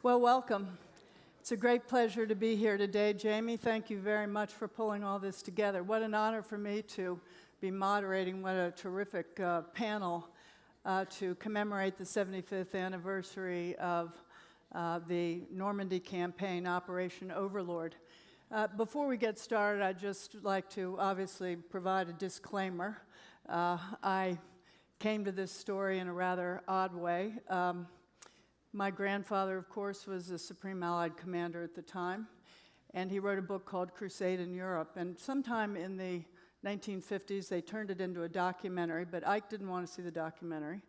Well, welcome. It's a great pleasure to be here today. Jamie, thank you very much for pulling all this together. What an honor for me to be moderating. What a terrific panel to commemorate the 75th anniversary of the Normandy campaign, Operation Overlord. Before we get started, I'd just like to obviously provide a disclaimer. I came to this story in a rather odd way. My grandfather, of course, was the Supreme Allied Commander at the time, and he wrote a book called Crusade in Europe. And sometime in the 1950s, they turned it into a documentary, but Ike didn't want to see the documentary.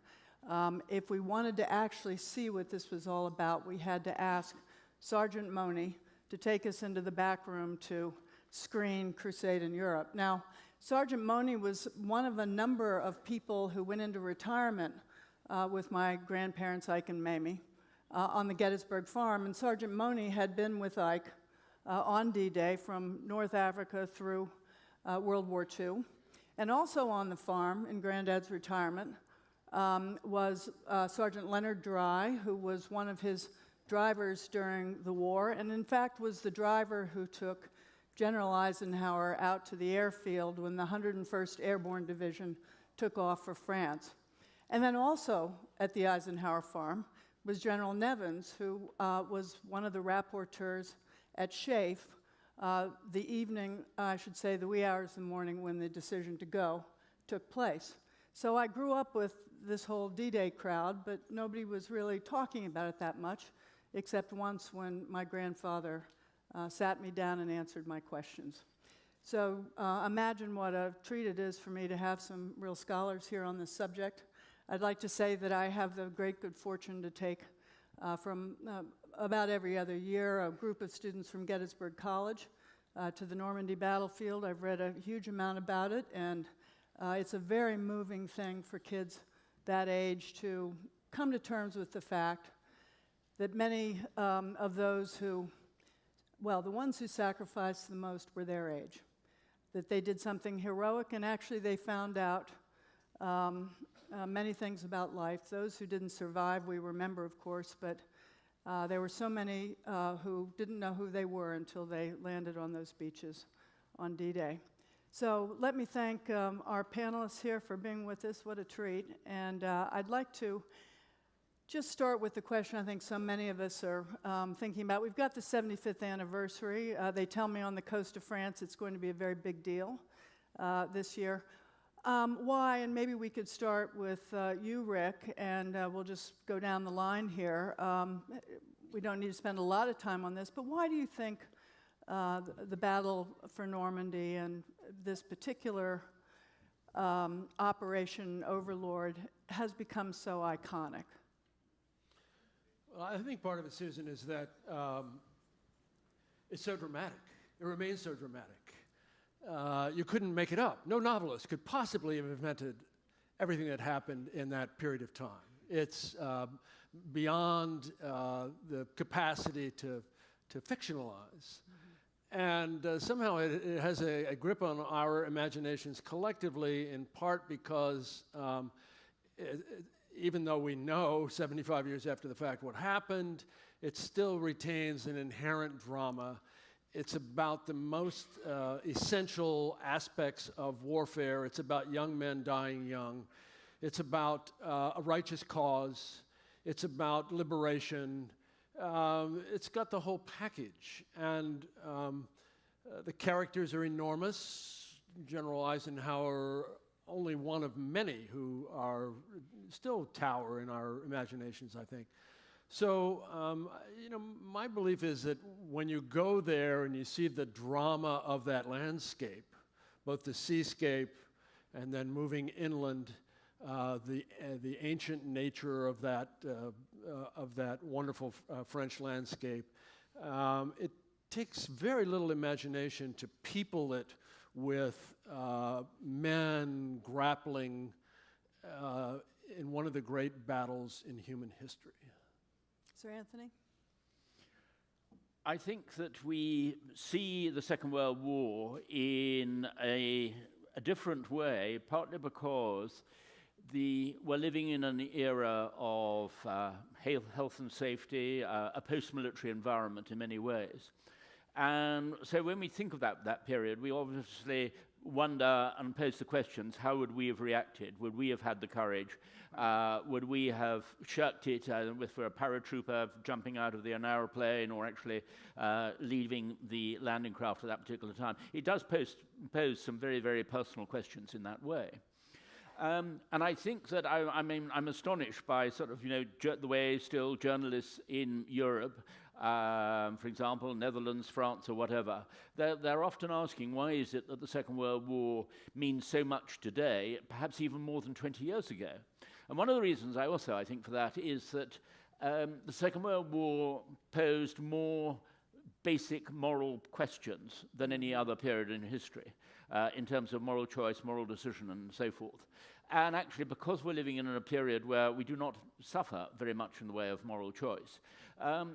If we wanted to actually see what this was all about, we had to ask Sergeant Money to take us into the back room to screen Crusade in Europe. Now, Sergeant Money was one of a number of people who went into retirement with my grandparents, Ike and Mamie, on the Gettysburg Farm. And Sergeant Money had been with Ike on D-Day from North Africa through World War II. And also on the farm in Granddad's retirement was Sergeant Leonard Dry, who was one of his drivers during the war, and in fact was the driver who took General Eisenhower out to the airfield when the 101st Airborne Division took off for France. And then also at the Eisenhower farm was General Nevins, who was one of the rapporteurs at SHAEF the evening, I should say the wee hours of the morning when the decision to go took place. So I grew up with this whole D-Day crowd, but nobody was really talking about it that much, except once when my grandfather sat me down and answered my questions. So imagine what a treat it is for me to have some real scholars here on this subject. I'd like to say that I have the great good fortune to take from about every other year a group of students from Gettysburg College to the Normandy battlefield. I've read a huge amount about it, and it's a very moving thing for kids that age to come to terms with the fact that many of those who, well, the ones who sacrificed the most were their age, that they did something heroic, and actually they found out many things about life. Those who didn't survive, we remember, of course, but there were so many who didn't know who they were until they landed on those beaches on D-Day. So let me thank our panelists here for being with us. What a treat. And I'd like to just start with the question I think so many of us are thinking about. We've got the 75th anniversary. They tell me on the coast of France it's going to be a very big deal this year. Why, and maybe we could start with you, Rick, and we'll just go down the line here. We don't need to spend a lot of time on this, but why do you think the battle for Normandy and this particular Operation Overlord has become so iconic? Well, I think part of it, Susan, is that it's so dramatic. It remains so dramatic. You couldn't make it up. No novelist could possibly have invented everything that happened in that period of time. It's beyond the capacity to fictionalize. Mm-hmm. And somehow it has a grip on our imaginations collectively, in part because even though we know 75 years after the fact what happened, it still retains an inherent drama. It's about the most essential aspects of warfare. It's about young men dying young. It's about a righteous cause. It's about liberation. It's got the whole package. And the characters are enormous. General Eisenhower, only one of many who are still tower in our imaginations, I think. So, my belief is that when you go there and you see the drama of that landscape, both the seascape and then moving inland, the ancient nature of that wonderful French landscape, it takes very little imagination to people it with men grappling in one of the great battles in human history. Sir Antony? I think that we see the Second World War in a different way, partly because we're living in an era of health and safety, a post-military environment in many ways. And so when we think of that period, we obviously wonder and pose the questions, how would we have reacted? Would we have had the courage? Would we have shirked it if we're a paratrooper jumping out of an aeroplane or actually leaving the landing craft at that particular time? It does pose some very, very personal questions in that way. And I think that I'm astonished by sort of, the way still journalists in Europe, for example, Netherlands, France, or whatever, they're often asking, why is it that the Second World War means so much today, perhaps even more than 20 years ago? And one of the reasons I think for that is that the Second World War posed more basic moral questions than any other period in history, in terms of moral choice, moral decision, and so forth. And actually, because we're living in a period where we do not suffer very much in the way of moral choice,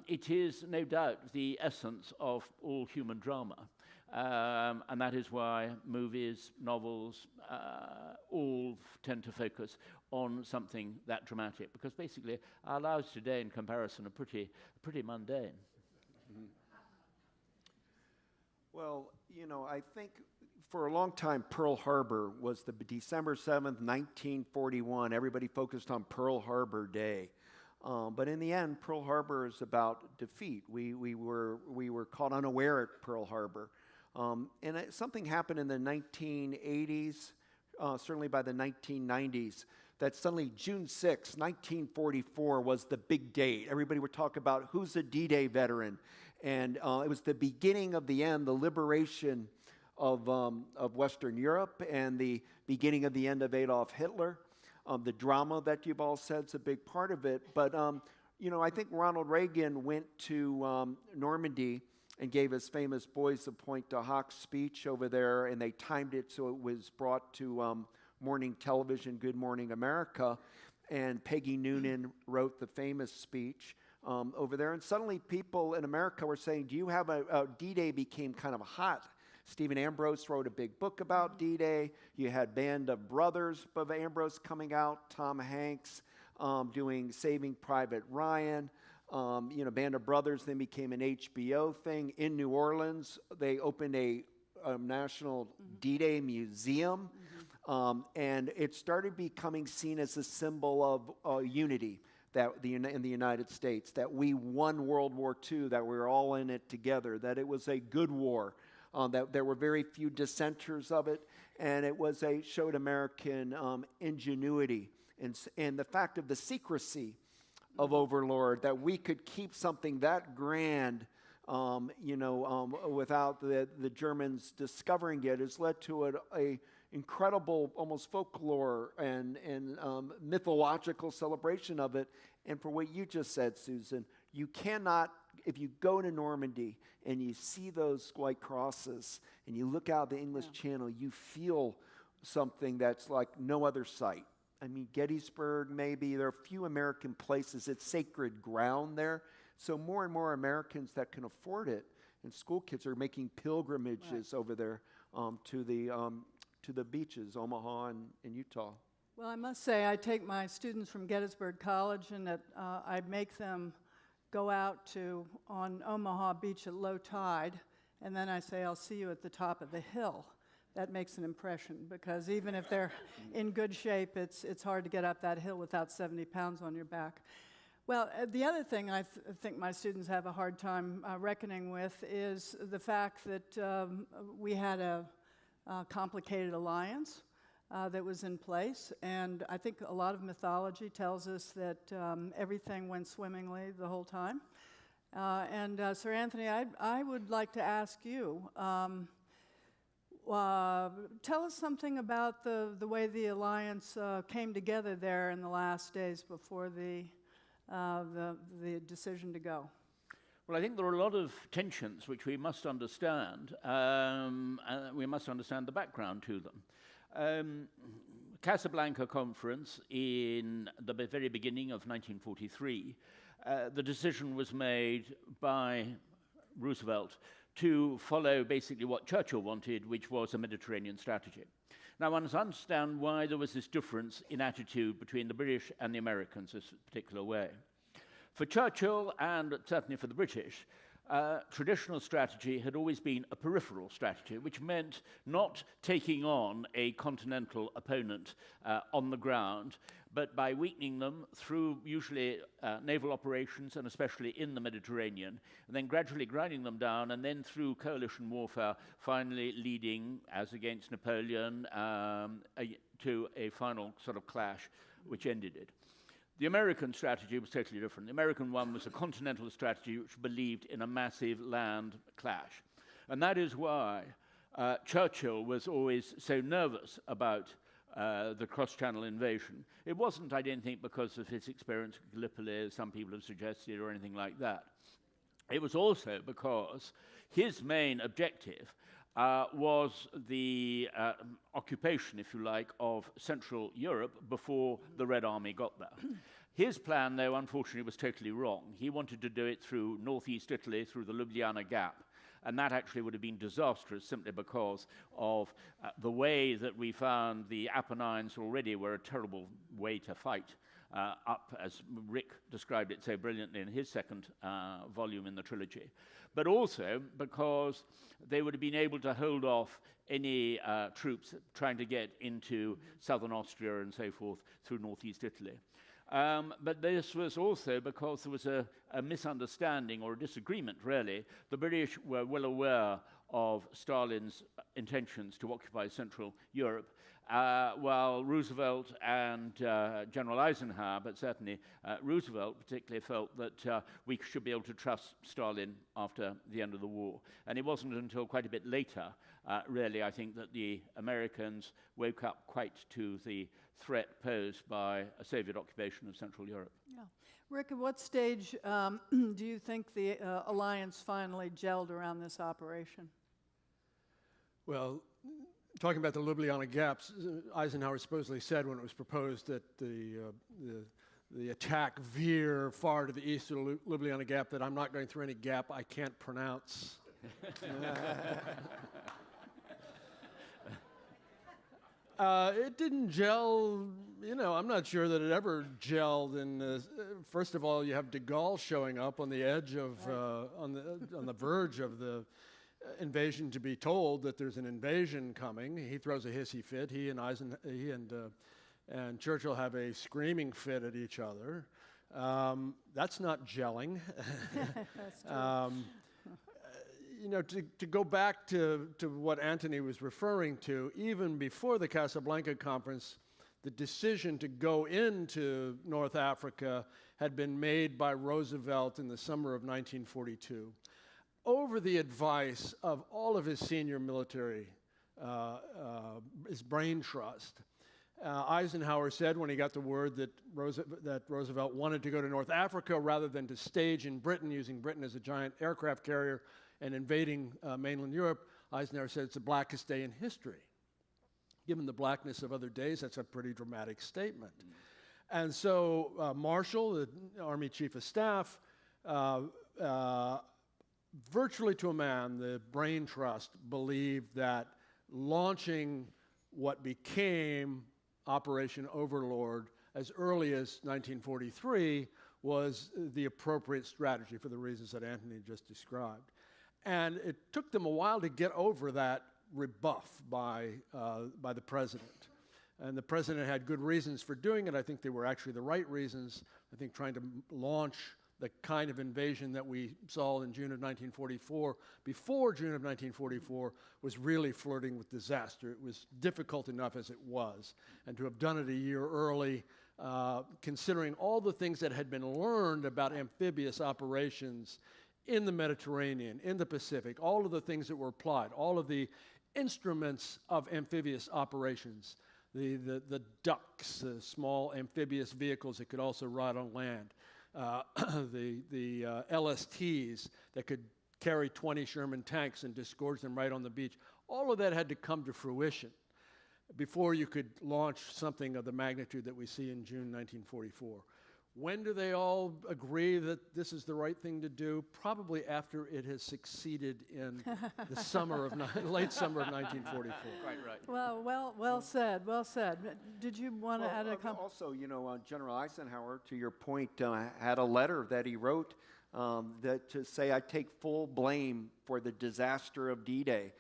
it is no doubt the essence of all human drama. And that is why movies, novels, all tend to focus on something that dramatic, because basically our lives today in comparison are pretty mundane. Mm-hmm. Well, I think for a long time, Pearl Harbor was the December 7th, 1941. Everybody focused on Pearl Harbor Day. But in the end, Pearl Harbor is about defeat. We were caught unaware at Pearl Harbor. And something happened in the 1980s, certainly by the 1990s, that suddenly June 6, 1944 was the big date. Everybody would talk about who's a D-Day veteran. And it was the beginning of the end, the liberation of Western Europe and the beginning of the end of Adolf Hitler. The drama that you've all said is a big part of it. But, I think Ronald Reagan went to Normandy and gave his famous Boys of Point to Hawk speech over there, and they timed it so it was brought to morning television, Good Morning America, and Peggy Noonan wrote the famous speech over there. And suddenly people in America were saying, do you have D-Day became kind of hot. Stephen Ambrose wrote a big book about D-Day. You had Band of Brothers of Ambrose coming out, Tom Hanks doing Saving Private Ryan. Band of Brothers then became an HBO thing. In New Orleans, they opened a national D-Day museum, and it started becoming seen as a symbol of unity in the United States, that we won World War II, that we were all in it together, that it was a good war, that there were very few dissenters of it, and it showed American ingenuity and the fact of the secrecy of Overlord, that we could keep something that grand, without the Germans discovering it, has led to a incredible, almost folklore and mythological celebration of it. And for what you just said, Susan, you cannot, if you go to Normandy and you see those white crosses and you look out the English Channel, you feel something that's like no other sight. I mean, Gettysburg, maybe. There are a few American places. It's sacred ground there. So more and more Americans that can afford it, and school kids are making pilgrimages over there to the beaches, Omaha and Utah. Well, I must say, I take my students from Gettysburg College, and I make them go out on Omaha Beach at low tide, and then I say, I'll see you at the top of the hill. That makes an impression, because even if they're in good shape, it's hard to get up that hill without 70 pounds on your back. Well, the other thing I think my students have a hard time reckoning with is the fact that we had a complicated alliance that was in place, and I think a lot of mythology tells us that everything went swimmingly the whole time. Sir Antony, I would like to ask you, tell us something about the way the alliance came together there in the last days before the decision to go. Well, I think there are a lot of tensions which we must understand. We must understand the background to them. Casablanca Conference in the very beginning of 1943, the decision was made by Roosevelt to follow basically what Churchill wanted, which was a Mediterranean strategy. Now, one must understand why there was this difference in attitude between the British and the Americans this particular way. For Churchill, and certainly for the British, traditional strategy had always been a peripheral strategy, which meant not taking on a continental opponent on the ground, but by weakening them through usually naval operations, and especially in the Mediterranean, and then gradually grinding them down, and then through coalition warfare, finally leading, as against Napoleon, to a final sort of clash which ended it. The American strategy was totally different. The American one was a continental strategy which believed in a massive land clash. And that is why Churchill was always so nervous about the cross-channel invasion. It wasn't, I don't think, because of his experience with Gallipoli, as some people have suggested, or anything like that. It was also because his main objective was the occupation, if you like, of Central Europe before the Red Army got there. His plan, though, unfortunately, was totally wrong. He wanted to do it through northeast Italy, through the Ljubljana Gap, and that actually would have been disastrous simply because of the way that we found the Apennines already were a terrible way to fight. Up, as Rick described it so brilliantly in his second volume in the trilogy, but also because they would have been able to hold off any troops trying to get into southern Austria and so forth through northeast Italy. But this was also because there was a misunderstanding or a disagreement, really. The British were well aware of Stalin's intentions to occupy Central Europe, while Roosevelt and General Eisenhower, but certainly Roosevelt particularly, felt that we should be able to trust Stalin after the end of the war. And it wasn't until quite a bit later, really, I think, that the Americans woke up quite to the threat posed by a Soviet occupation of Central Europe. Yeah. Rick, at what stage do you think the alliance finally gelled around this operation? Well, talking about the Ljubljana gaps, Eisenhower supposedly said when it was proposed that the attack veer far to the east of the Ljubljana gap that I'm not going through any gap I can't pronounce. It didn't gel, I'm not sure that it ever gelled. First of all, you have de Gaulle showing up on the edge of, on the verge of the invasion, to be told that there's an invasion coming. He throws a hissy fit. He and Churchill have a screaming fit at each other. That's not gelling. That's true. To go back to what Antony was referring to, even before the Casablanca Conference, the decision to go into North Africa had been made by Roosevelt in the summer of 1942, over the advice of all of his senior military, his brain trust. Eisenhower said when he got the word that Roosevelt wanted to go to North Africa rather than to stage in Britain, using Britain as a giant aircraft carrier and invading mainland Europe, Eisenhower said it's the blackest day in history. Given the blackness of other days, that's a pretty dramatic statement. And so Marshall, the Army Chief of Staff, virtually to a man, the brain trust believed that launching what became Operation Overlord as early as 1943 was the appropriate strategy for the reasons that Antony just described. And it took them a while to get over that rebuff by the president. And the president had good reasons for doing it. I think they were actually the right reasons. I think trying to launch the kind of invasion that we saw in June of 1944, before June of 1944, was really flirting with disaster. It was difficult enough as it was. And to have done it a year early, considering all the things that had been learned about amphibious operations in the Mediterranean, in the Pacific, all of the things that were applied, all of the instruments of amphibious operations, the ducks, the small amphibious vehicles that could also ride on land, the LSTs that could carry 20 Sherman tanks and disgorge them right on the beach. All of that had to come to fruition before you could launch something of the magnitude that we see in June 1944. When do they all agree that this is the right thing to do? Probably after it has succeeded in the late summer of 1944. Quite right. Well said, well said. Did you want to add a comment? Also, General Eisenhower, to your point, had a letter that he wrote to say, I take full blame for the disaster of D-Day,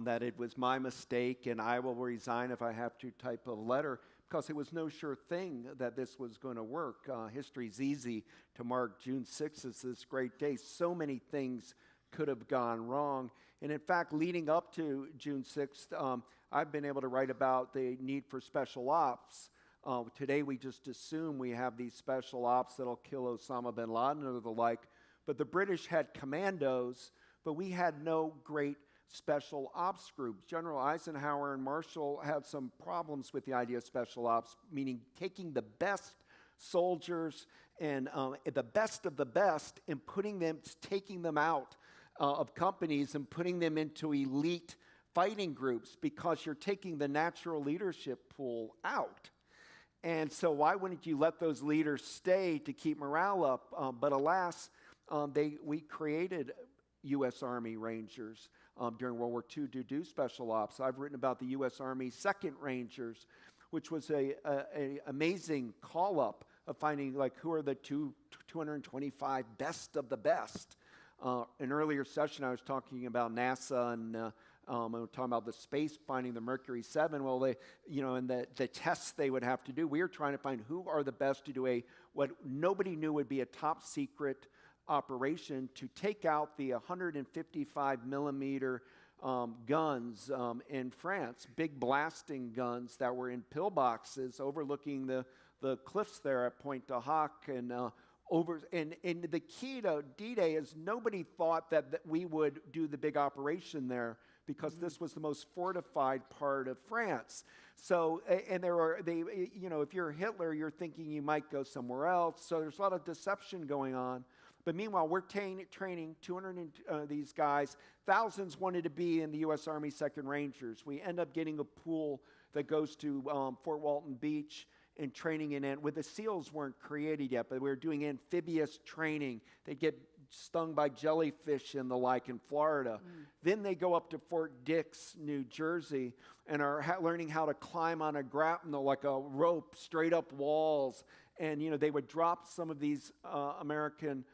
that it was my mistake and I will resign if I have to, type of letter, because it was no sure thing that this was going to work. History's easy to mark June 6th as this great day. So many things could have gone wrong. And in fact, leading up to June 6th, I've been able to write about the need for special ops. Today we just assume we have these special ops that'll kill Osama bin Laden or the like. But the British had commandos, but we had no great special ops groups. General Eisenhower and Marshall had some problems with the idea of special ops, meaning taking the best soldiers and the best of the best and taking them out of companies and putting them into elite fighting groups, because you're taking the natural leadership pool out. And so why wouldn't you let those leaders stay to keep morale up? But alas, we created U.S. Army Rangers during World War II to do special ops. I've written about the U.S. Army 2nd Rangers, which was a amazing call-up of finding, like, who are the 225 best of the best. An earlier session, I was talking about NASA and I'm talking about the space, finding the Mercury 7. Well, and the tests they would have to do. We were trying to find who are the best to do what nobody knew would be a top secret operation to take out the 155 millimeter guns in France, big blasting guns that were in pillboxes overlooking the cliffs there at Pointe du Hoc and and the key to D-Day is nobody thought that we would do the big operation there, because this was the most fortified part of France. So, and if you're Hitler, you're thinking you might go somewhere else. So there's a lot of deception going on. But meanwhile, we're training 200 these guys. Thousands wanted to be in the U.S. Army 2nd Rangers. We end up getting a pool that goes to Fort Walton Beach and training in it. With the SEALs weren't created yet, but we were doing amphibious training. They'd get stung by jellyfish and the like in Florida. Then they go up to Fort Dix, New Jersey, and are learning how to climb on a grapnel, like a rope, straight up walls. And, they would drop some of these American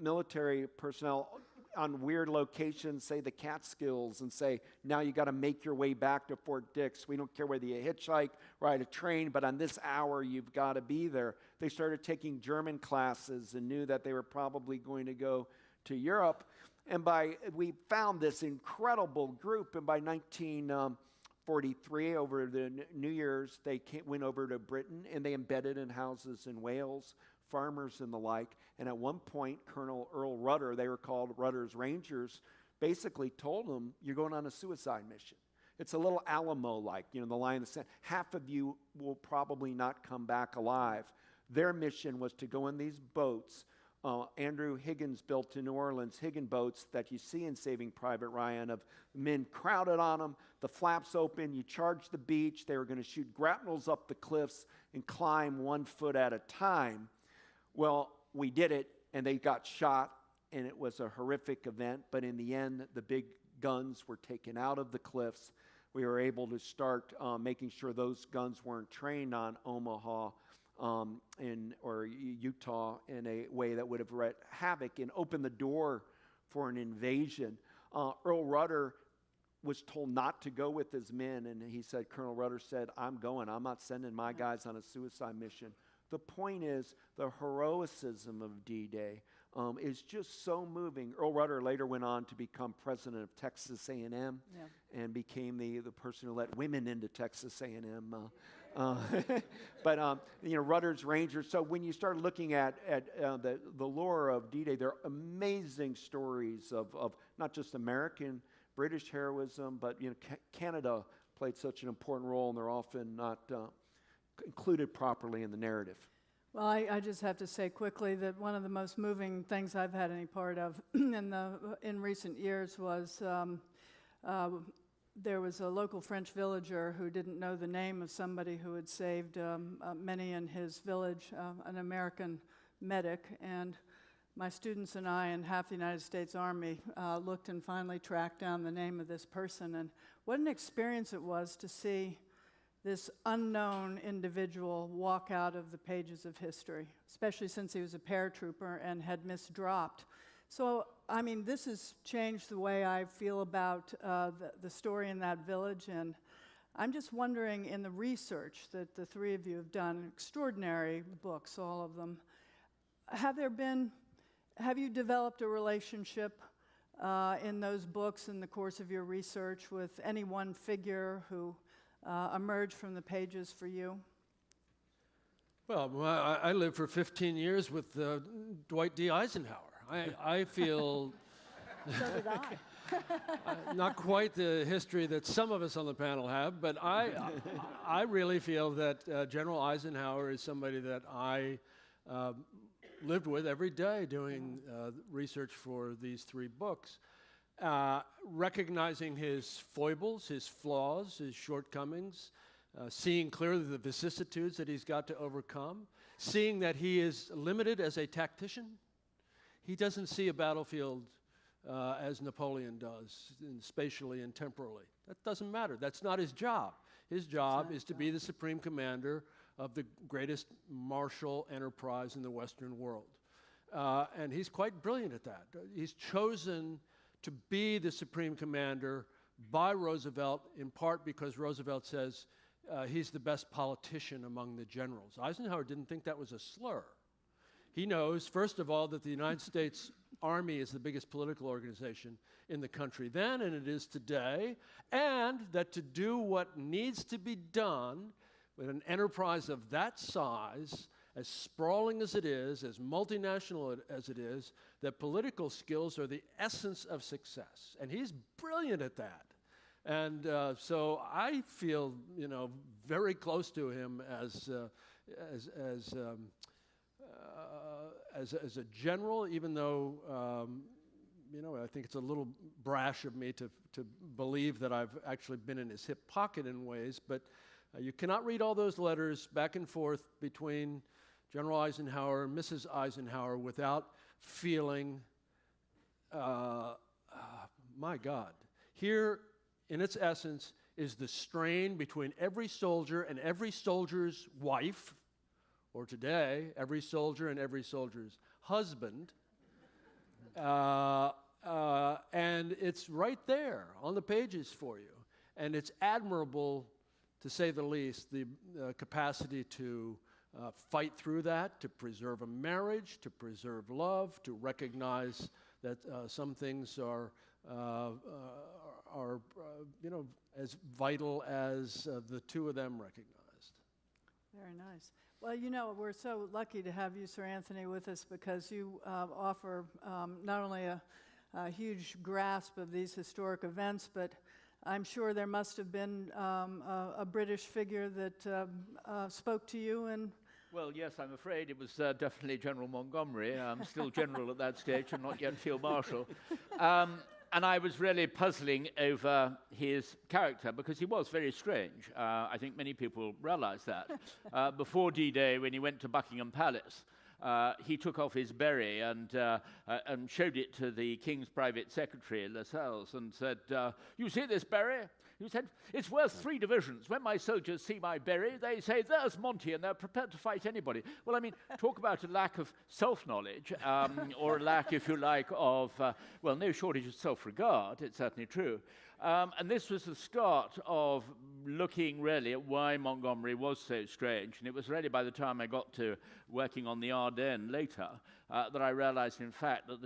military personnel on weird locations, say the Catskills, and say, now you got to make your way back to Fort Dix. We don't care whether you hitchhike, ride a train, but on this hour you've got to be there. They started taking German classes and knew that they were probably going to go to Europe. And we found this incredible group, and by 1943, over the New Year's, they went over to Britain, and they embedded in houses in Wales, farmers and the like. And at one point, Colonel Earl Rudder, they were called Rudder's Rangers, basically told them, you're going on a suicide mission. It's a little Alamo-like, the line in the sand. Half of you will probably not come back alive. Their mission was to go in these boats. Andrew Higgins built in New Orleans Higgin boats that you see in Saving Private Ryan, of men crowded on them, the flaps open, you charge the beach. They were going to shoot grapnels up the cliffs and climb 1 foot at a time. Well, we did it, and they got shot, and it was a horrific event. But in the end, the big guns were taken out of the cliffs. We were able to start making sure those guns weren't trained on Omaha or Utah in a way that would have wreaked havoc and opened the door for an invasion. Earl Rudder was told not to go with his men, and he said, Colonel Rudder said, I'm going. I'm not sending my guys on a suicide mission. The point is, the heroicism of D-Day is just so moving. Earl Rudder later went on to become president of Texas A&M and became the person who let women into Texas A&M. But Rudder's Rangers. So when you start looking at the lore of D-Day, there are amazing stories of not just American, British heroism, but Canada played such an important role, and they're often not included properly in the narrative. Well, I just have to say quickly that one of the most moving things I've had any part of in recent years was there was a local French villager who didn't know the name of somebody who had saved many in his village, an American medic, and my students and I and half the United States Army looked and finally tracked down the name of this person. And what an experience it was to see this unknown individual walk out of the pages of history, especially since he was a paratrooper and had misdropped. So, I mean, this has changed the way I feel about the story in that village, and I'm just wondering, in the research that the three of you have done, extraordinary books, all of them, have you developed a relationship in those books in the course of your research with any one figure who emerged from the pages for you? Well, I lived for 15 years with Dwight D. Eisenhower. I feel So did I. not quite the history that some of us on the panel have, but I really feel that General Eisenhower is somebody that I lived with every day doing research for these three books, recognizing his foibles, his flaws, his shortcomings, seeing clearly the vicissitudes that he's got to overcome, seeing that he is limited as a tactician. He doesn't see a battlefield as Napoleon does, spatially and temporally. That doesn't matter. That's not his job. His job is to be the supreme commander of the greatest martial enterprise in the Western world. And he's quite brilliant at that. He's chosen to be the supreme commander by Roosevelt, in part because Roosevelt says he's the best politician among the generals. Eisenhower didn't think that was a slur. He knows, first of all, that the United States Army is the biggest political organization in the country then, and it is today, and that to do what needs to be done with an enterprise of that size, as sprawling as it is, as multinational as it is, that political skills are the essence of success. And he's brilliant at that. And so I feel, very close to him as a general, even though, I think it's a little brash of me to believe that I've actually been in his hip pocket in ways, but you cannot read all those letters back and forth between General Eisenhower and Mrs. Eisenhower without feeling, my God, here in its essence is the strain between every soldier and every soldier's wife, or today, every soldier and every soldier's husband. And it's right there on the pages for you. And it's admirable, to say the least, the capacity to fight through that, to preserve a marriage, to preserve love, to recognize that some things are as vital as the two of them recognized. Very nice. Well, we're so lucky to have you, Sir Anthony, with us because you offer not only a huge grasp of these historic events, but I'm sure there must have been a British figure that spoke to you. And Well, yes, I'm afraid it was definitely General Montgomery. I'm still general at that stage and not yet field marshal. And I was really puzzling over his character because he was very strange. I think many people realize that. Before D-Day, when he went to Buckingham Palace, he took off his beret and showed it to the King's private secretary, Lascelles, and said, "You see this beret?" He said, "It's worth 3 divisions. When my soldiers see my beret, they say, 'There's Monty,' and they're prepared to fight anybody." Well, I mean, talk about a lack of self-knowledge, or a lack, if you like, of, no shortage of self-regard. It's certainly true. And this was the start of looking really at why Montgomery was so strange. And it was really by the time I got to working on the Ardennes later that I realized, in fact, that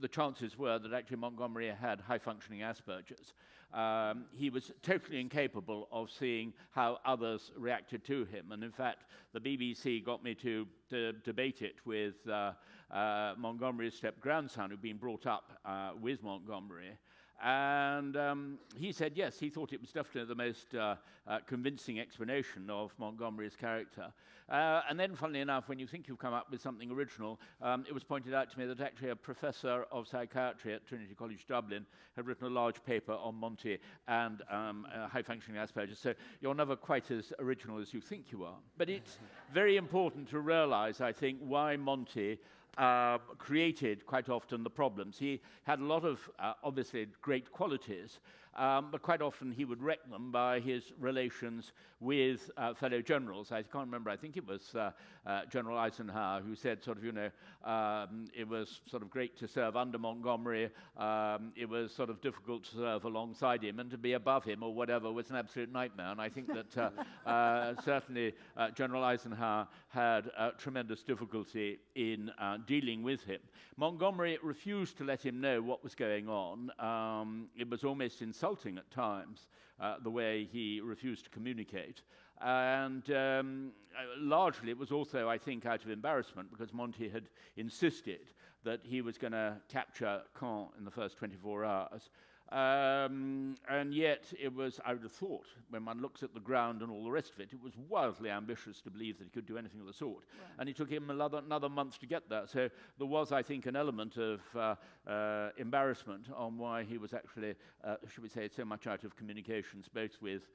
the chances were that actually Montgomery had high-functioning Asperger's. He was totally incapable of seeing how others reacted to him. And in fact, the BBC got me to debate it with Montgomery's step-grandson, who'd been brought up with Montgomery. And he said, yes, he thought it was definitely the most convincing explanation of Montgomery's character. And then, funnily enough, when you think you've come up with something original, it was pointed out to me that actually a professor of psychiatry at Trinity College Dublin had written a large paper on Monty and high-functioning Asperger's. So you're never quite as original as you think you are. But it's very important to realize, I think, why Monty created quite often the problems. He had a lot of, obviously, great qualities, but quite often he would wreck them by his relations with fellow generals. I can't remember, I think it was General Eisenhower who said sort of, it was sort of great to serve under Montgomery, it was sort of difficult to serve alongside him, and to be above him or whatever was an absolute nightmare. And I think that certainly General Eisenhower had tremendous difficulty in dealing with him. Montgomery refused to let him know what was going on. It was almost insulting at times, the way he refused to communicate. And largely it was also, I think, out of embarrassment, because Monty had insisted that he was going to capture Caen in the first 24 hours. And yet it was, I would have thought, when one looks at the ground and all the rest of it, it was wildly ambitious to believe that he could do anything of the sort. Right. And it took him another month to get there. So there was, I think, an element of embarrassment on why he was actually, should we say, so much out of communications, both with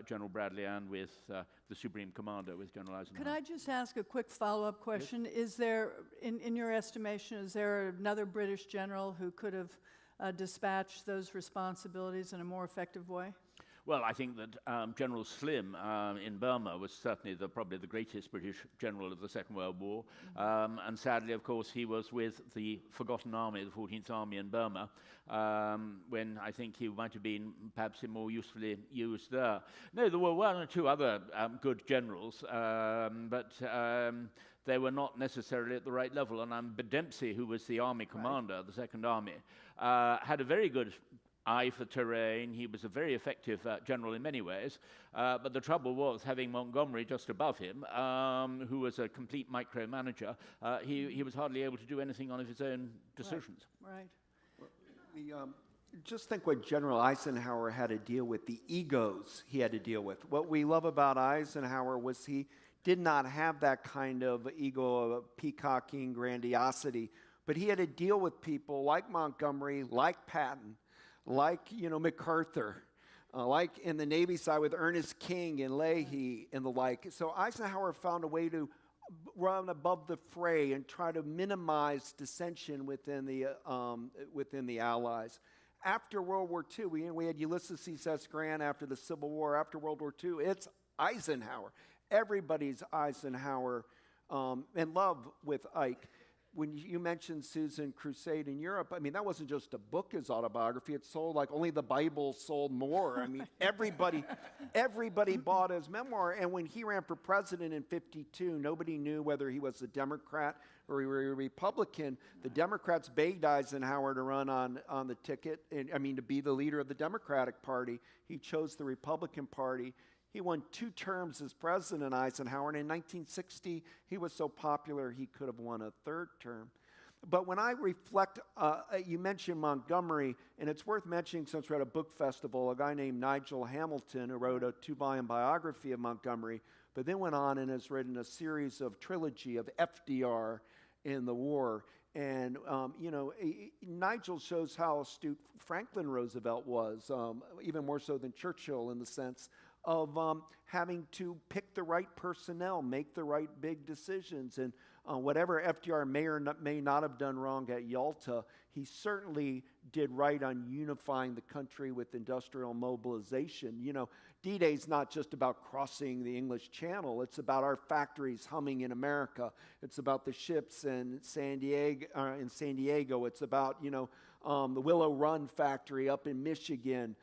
General Bradley and with the Supreme Commander, with General Eisenhower. Could I just ask a quick follow-up question? Yes. Is there, in your estimation, is there another British general who could have dispatch those responsibilities in a more effective way? Well, I think that General Slim in Burma was certainly probably the greatest British general of the Second World War. And sadly, of course, he was with the forgotten army, the 14th Army in Burma, when I think he might have been perhaps more usefully used there. No, there were one or two other good generals, but they were not necessarily at the right level. And Dempsey, who was the army commander, the Second Army, had a very good eye for terrain. He was a very effective general in many ways. But the trouble was, having Montgomery just above him, who was a complete micromanager, he was hardly able to do anything on his own decisions. Right. Just think what General Eisenhower had to deal with, the egos he had to deal with. What we love about Eisenhower was he did not have that kind of ego of peacocking, grandiosity, but he had to deal with people like Montgomery, like Patton, like, MacArthur, like in the Navy side with Ernest King and Leahy and the like. So Eisenhower found a way to run above the fray and try to minimize dissension within the Allies. After World War II, we had Ulysses C. Grant after the Civil War. After World War II, it's Eisenhower. Everybody's Eisenhower in love with Ike. When you mentioned Susan Crusade in Europe, I mean, that wasn't just a book, his autobiography. It sold like only the Bible sold more. I mean, everybody bought his memoir. And when he ran for president in 1952, nobody knew whether he was a Democrat or he was a Republican. The Democrats begged Eisenhower to run on the ticket, to be the leader of the Democratic Party. He chose the Republican Party. He won 2 terms as president, Eisenhower, and in 1960, he was so popular he could have won a 3rd term. But when I reflect, you mentioned Montgomery, and it's worth mentioning since we're at a book festival, a guy named Nigel Hamilton who wrote a 2-volume biography of Montgomery, but then went on and has written a series of trilogy of FDR in the war. And, Nigel shows how astute Franklin Roosevelt was, even more so than Churchill in the sense of having to pick the right personnel, make the right big decisions. And whatever FDR may or may not have done wrong at Yalta, he certainly did right on unifying the country with industrial mobilization. D-Day's not just about crossing the English Channel. It's about our factories humming in America. It's about the ships in San Diego. It's about, the Willow Run factory up in Michigan.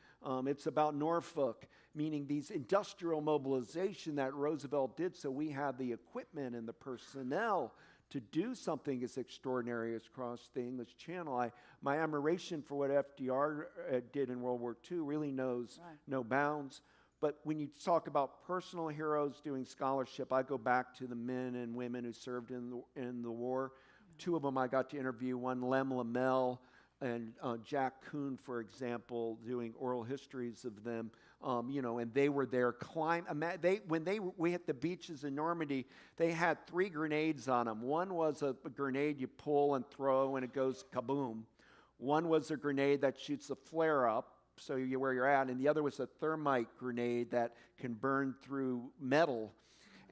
It's about Norfolk, meaning these industrial mobilization that Roosevelt did, so we have the equipment and the personnel to do something as extraordinary as cross the English Channel. My admiration for what FDR did in World War II really knows no bounds. But when you talk about personal heroes doing scholarship, I go back to the men and women who served in the war. 2 of them I got to interview, one Lem Lamel, and Jack Kuhn, for example, doing oral histories of them, and they were there we hit the beaches in Normandy, they had 3 grenades on them. One was a grenade you pull and throw and it goes kaboom. One was a grenade that shoots a flare up, so you where you're at, and the other was a thermite grenade that can burn through metal.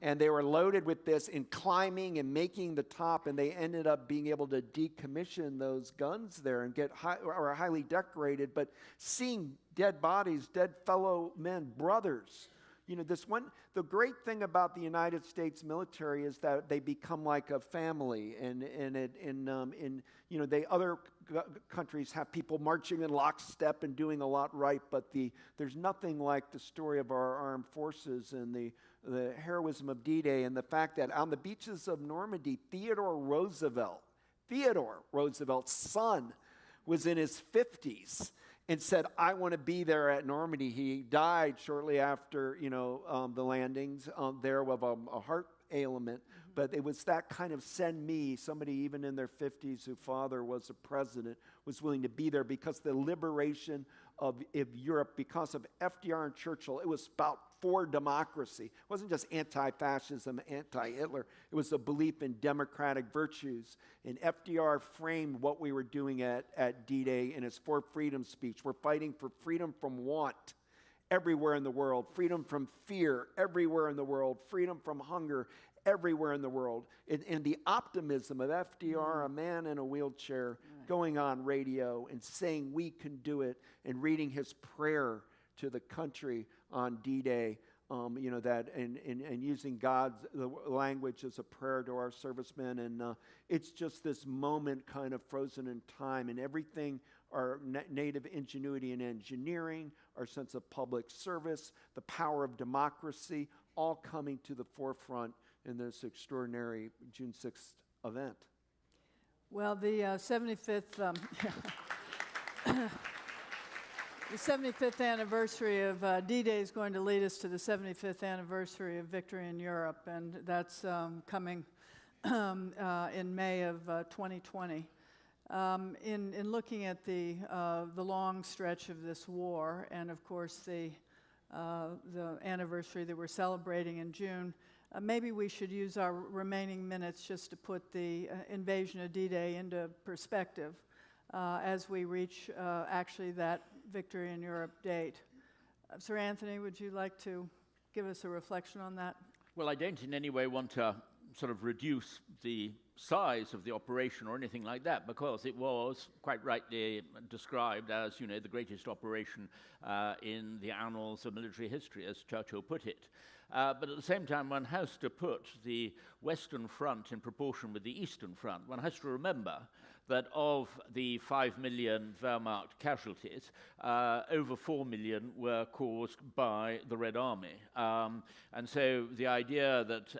And they were loaded with this in climbing and making the top, and they ended up being able to decommission those guns there and get highly decorated. But seeing dead bodies, dead fellow men, brothers, the great thing about the United States military is that they become like a family, and other countries have people marching in lockstep and doing a lot right, but there's nothing like the story of our armed forces and the heroism of D-Day, and the fact that on the beaches of Normandy, Theodore Roosevelt's son, was in his 50s and said, I want to be there at Normandy. He died shortly after, the landings there with a heart ailment. But it was that kind of somebody even in their 50s whose father was a president, was willing to be there because the liberation of Europe, because of FDR and Churchill, it was about for democracy. It wasn't just anti-fascism, anti-Hitler. It was a belief in democratic virtues. And FDR framed what we were doing at D-Day in his For Freedom speech. We're fighting for freedom from want everywhere in the world, freedom from fear everywhere in the world, freedom from hunger everywhere in the world. And the optimism of FDR, a man in a wheelchair, going on radio and saying we can do it, and reading his prayer to the country on D-Day, and using God's language as a prayer to our servicemen. And it's just this moment kind of frozen in time, and everything, our native ingenuity in engineering, our sense of public service, the power of democracy, all coming to the forefront in this extraordinary June 6th event. Well, the 75th the 75th anniversary of D-Day is going to lead us to the 75th anniversary of victory in Europe, and that's coming in May of 2020. In looking at the long stretch of this war, and of course the anniversary that we're celebrating in June, maybe we should use our remaining minutes just to put the invasion of D-Day into perspective as we reach actually that victory in Europe date. Sir Antony, would you like to give us a reflection on that? Well, I don't in any way want to sort of reduce the size of the operation or anything like that, because it was quite rightly described as, the greatest operation in the annals of military history, as Churchill put it. But at the same time, one has to put the Western Front in proportion with the Eastern Front. One has to remember that of the 5 million Wehrmacht casualties, over 4 million were caused by the Red Army. And so the idea that,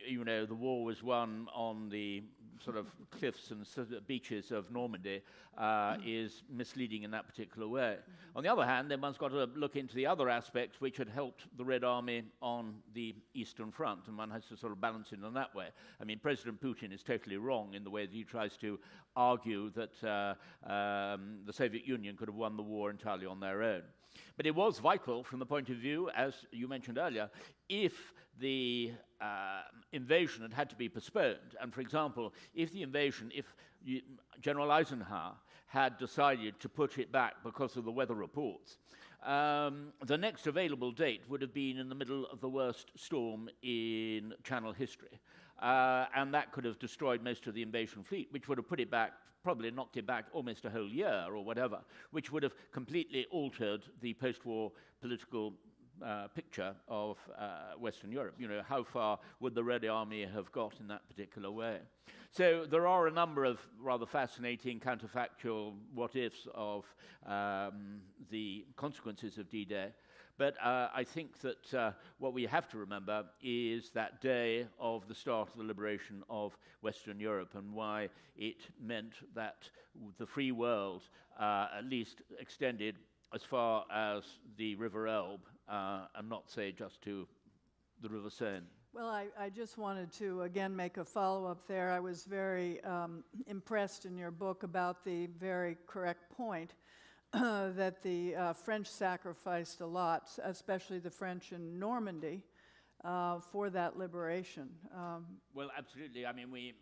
the war was won on the sort of cliffs and beaches of Normandy is misleading in that particular way. On the other hand, then one's got to look into the other aspects which had helped the Red Army on the Eastern Front, and one has to sort of balance it in that way. I mean, President Putin is totally wrong in the way that he tries to argue that the Soviet Union could have won the war entirely on their own. But it was vital from the point of view, as you mentioned earlier, if the invasion had to be postponed. And for example, if General Eisenhower had decided to put it back because of the weather reports, the next available date would have been in the middle of the worst storm in Channel history. And that could have destroyed most of the invasion fleet, which would have put it back, probably knocked it back almost a whole year or whatever, which would have completely altered the post-war political picture of Western Europe. How far would the Red Army have got in that particular way? So there are a number of rather fascinating counterfactual what-ifs of the consequences of D-Day. But I think that what we have to remember is that day of the start of the liberation of Western Europe, and why it meant that the free world at least extended as far as the River Elbe, and not, say, just to the River Seine. Well, I just wanted to again make a follow-up there. I was very impressed in your book about the very correct point that the French sacrificed a lot, especially the French in Normandy, for that liberation. Well, absolutely. I mean,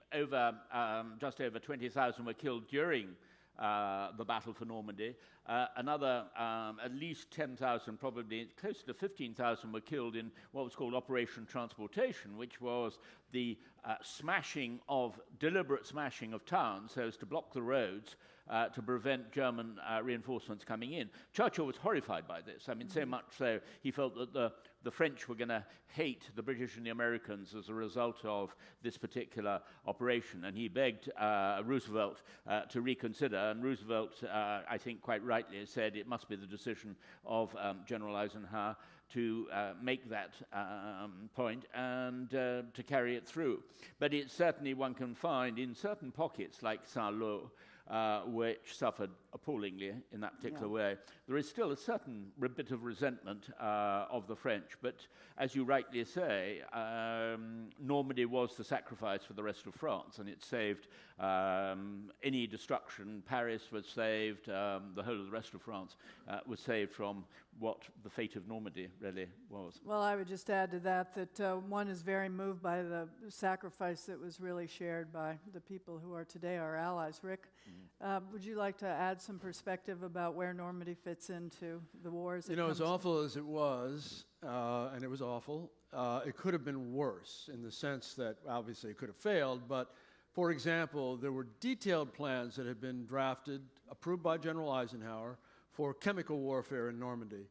just over 20,000 were killed during the Battle for Normandy. Another at least 10,000, probably close to 15,000, were killed in what was called Operation Transportation, which was the deliberate smashing of towns so as to block the roads to prevent German reinforcements coming in. Churchill was horrified by this. I mean, so much so he felt that the French were going to hate the British and the Americans as a result of this particular operation, and he begged Roosevelt to reconsider, and Roosevelt, I think quite rightly, said it must be the decision of General Eisenhower to make that point and to carry it through. But it's certainly one can find in certain pockets like Saint-Lô, which suffered appallingly in that particular way. There is still a certain bit of resentment of the French, but as you rightly say, Normandy was the sacrifice for the rest of France, and it saved any destruction. Paris was saved, the whole of the rest of France was saved from what the fate of Normandy really was. Well, I would just add to that one is very moved by the sacrifice that was really shared by the people who are today our allies. Rick, would you like to add some perspective about where Normandy fits into the wars? You know, as awful as it was, and it was awful, it could have been worse in the sense that obviously it could have failed, but for example, there were detailed plans that had been drafted, approved by General Eisenhower, for chemical warfare in Normandy,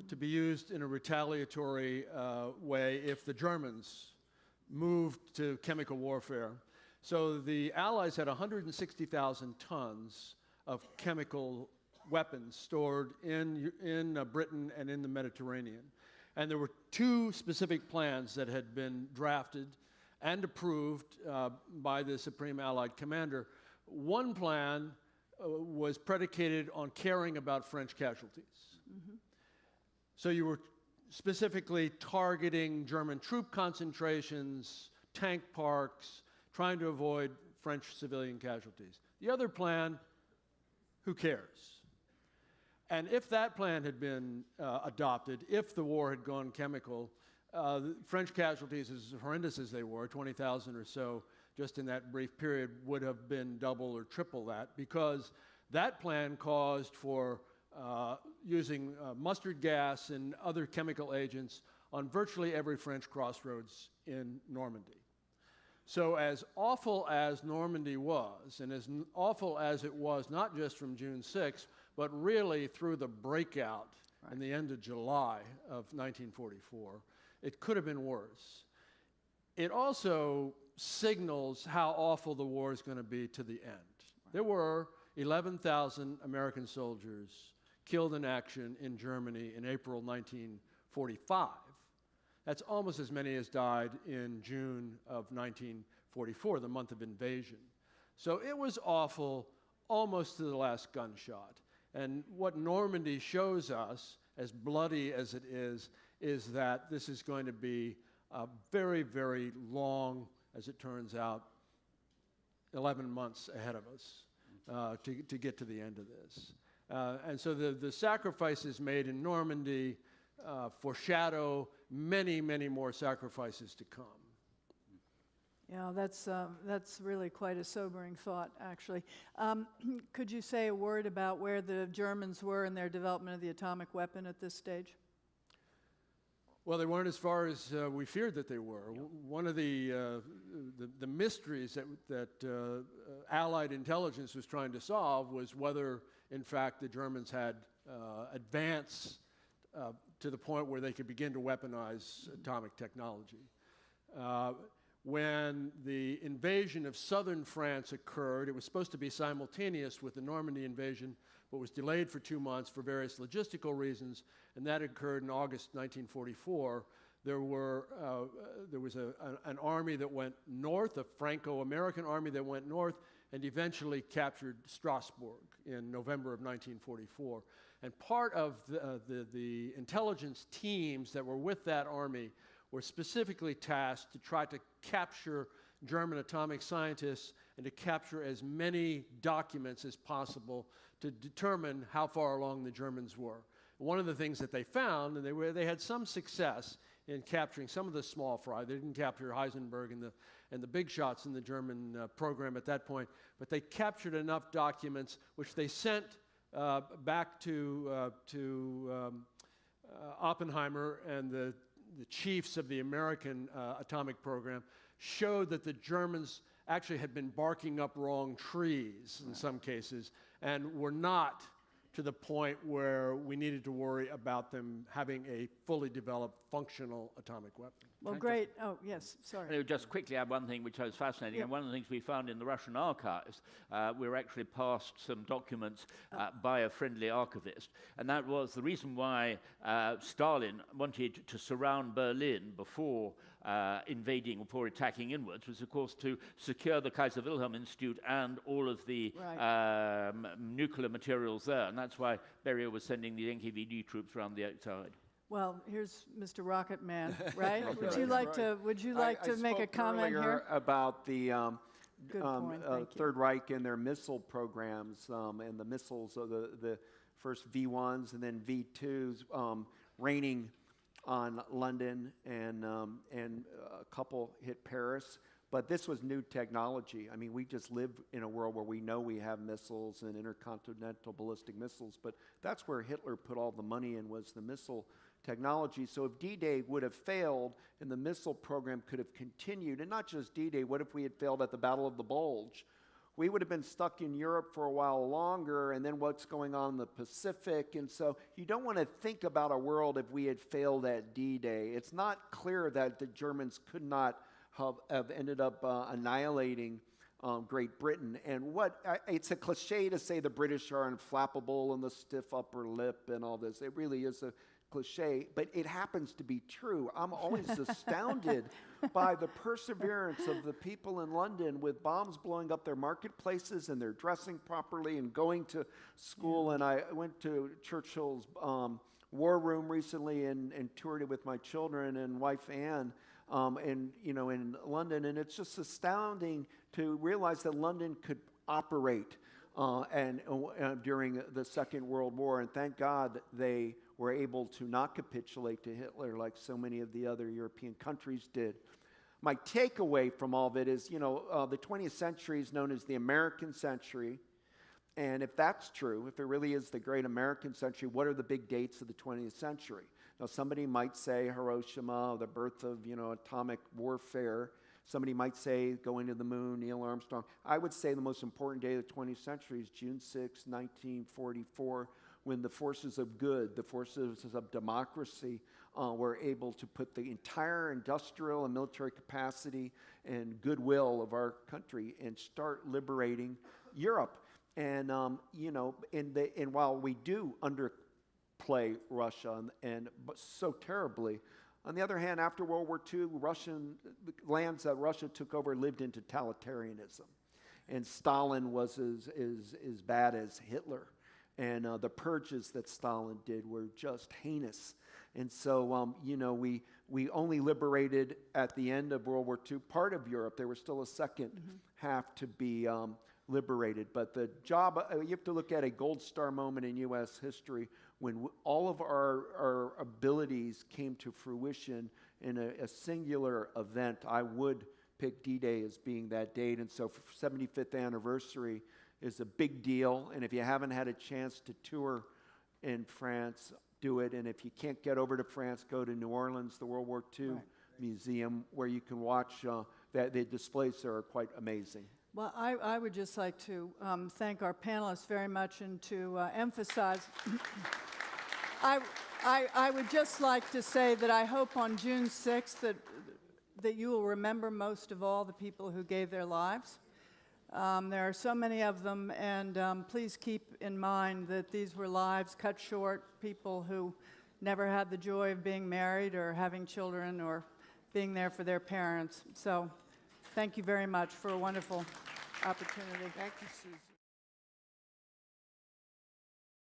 to be used in a retaliatory way if the Germans moved to chemical warfare. So the Allies had 160,000 tons of chemical weapons stored in Britain and in the Mediterranean. And there were two specific plans that had been drafted and approved by the Supreme Allied Commander. One plan was predicated on caring about French casualties. So you were specifically targeting German troop concentrations, tank parks, trying to avoid French civilian casualties. The other plan, who cares? And if that plan had been adopted, if the war had gone chemical, the French casualties, as horrendous as they were, 20,000 or so, just in that brief period, would have been double or triple that, because that plan caused for using mustard gas and other chemical agents on virtually every French crossroads in Normandy. So as awful as Normandy was, and as awful as it was not just from June 6th, but really through the breakout in the end of July of 1944, it could have been worse. It also signals how awful the war is going to be to the end. There were 11,000 American soldiers killed in action in Germany in April 1945. That's almost as many as died in June of 1944, the month of invasion. So it was awful almost to the last gunshot. And what Normandy shows us, as bloody as it is that this is going to be a very, very long, as it turns out, 11 months ahead of us to get to the end of this. And so the sacrifices made in Normandy foreshadow many, many more sacrifices to come. Yeah, that's really quite a sobering thought, actually. Could you say a word about where the Germans were in their development of the atomic weapon at this stage? Well, they weren't as far as we feared that they were. One of the mysteries that Allied intelligence was trying to solve was whether, in fact, the Germans had advanced to the point where they could begin to weaponize atomic technology. When the invasion of southern France occurred, it was supposed to be simultaneous with the Normandy invasion, but was delayed for 2 months for various logistical reasons, and that occurred in August 1944. There was an army that went north, a Franco-American army that went north, and eventually captured Strasbourg in November of 1944. And part of the intelligence teams that were with that army were specifically tasked to try to capture German atomic scientists and to capture as many documents as possible to determine how far along the Germans were. One of the things that they found, and they had some success in capturing some of the small fry. They didn't capture Heisenberg and the big shots in the German program at that point, but they captured enough documents which they sent back to Oppenheimer and the chiefs of the American atomic program, showed that the Germans actually had been barking up wrong trees in some cases and were not to the point where we needed to worry about them having a fully developed functional atomic weapon. Well, great. Oh, yes, sorry. I would just quickly add one thing which was fascinating, and one of the things we found in the Russian archives, we were actually passed some documents by a friendly archivist, and that was the reason why Stalin wanted to surround Berlin before invading or before attacking inwards, was of course to secure the Kaiser Wilhelm Institute and all of the nuclear materials there, and that's why Beria was sending the NKVD troops around the outside. Well, here's Mr. Rocket Man, right? Would you like to make a comment here? About the Good point, thank you. Third Reich and their missile programs, and the missiles of the first V1s and then V2s raining on London, and a couple hit Paris. But this was new technology. I mean, we just live in a world where we know we have missiles and intercontinental ballistic missiles, but that's where Hitler put all the money in, was the missile technology. So if D-Day would have failed and the missile program could have continued, and not just D-Day, what if we had failed at the Battle of the Bulge? We would have been stuck in Europe for a while longer, and then what's going on in the Pacific. And so you don't want to think about a world if we had failed at D-Day. It's not clear that the Germans could not have ended up annihilating Great Britain. And it's a cliche to say the British are unflappable and the stiff upper lip and all this. It really is a cliche, but it happens to be true. I'm always astounded by the perseverance of the people in London with bombs blowing up their marketplaces, and they're dressing properly and going to school. And I went to Churchill's war room recently and toured it with my children and wife Anne, and in London, and it's just astounding to realize that London could operate during the Second World War, and thank God they were able to not capitulate to Hitler like so many of the other European countries did. My takeaway from all of it is, the 20th century is known as the American century, and if that's true, if it really is the great American century, what are the big dates of the 20th century? Now, somebody might say Hiroshima, the birth of, atomic warfare. Somebody might say going to the moon, Neil Armstrong. I would say the most important day of the 20th century is June 6, 1944, when the forces of good, the forces of democracy, were able to put the entire industrial and military capacity and goodwill of our country and start liberating Europe. And, and while we do underplay Russia but so terribly, on the other hand, after World War II, the lands that Russia took over lived in totalitarianism. And Stalin was as bad as Hitler. And the purges that Stalin did were just heinous. And so, we only liberated at the end of World War II part of Europe. There was still a second half to be liberated. But the job, you have to look at a gold star moment in U.S. history when all of our abilities came to fruition in a singular event. I would pick D-Day as being that date. And so for 75th anniversary is a big deal. And if you haven't had a chance to tour in France, do it. And if you can't get over to France, go to New Orleans, the World War II Museum, where you can watch the displays there are quite amazing. Well, I would just like to thank our panelists very much and to emphasize. I would just like to say that I hope on June 6th that you will remember most of all the people who gave their lives. There are so many of them, and please keep in mind that these were lives cut short, people who never had the joy of being married or having children or being there for their parents. So thank you very much for a wonderful opportunity. Thank you, Susan.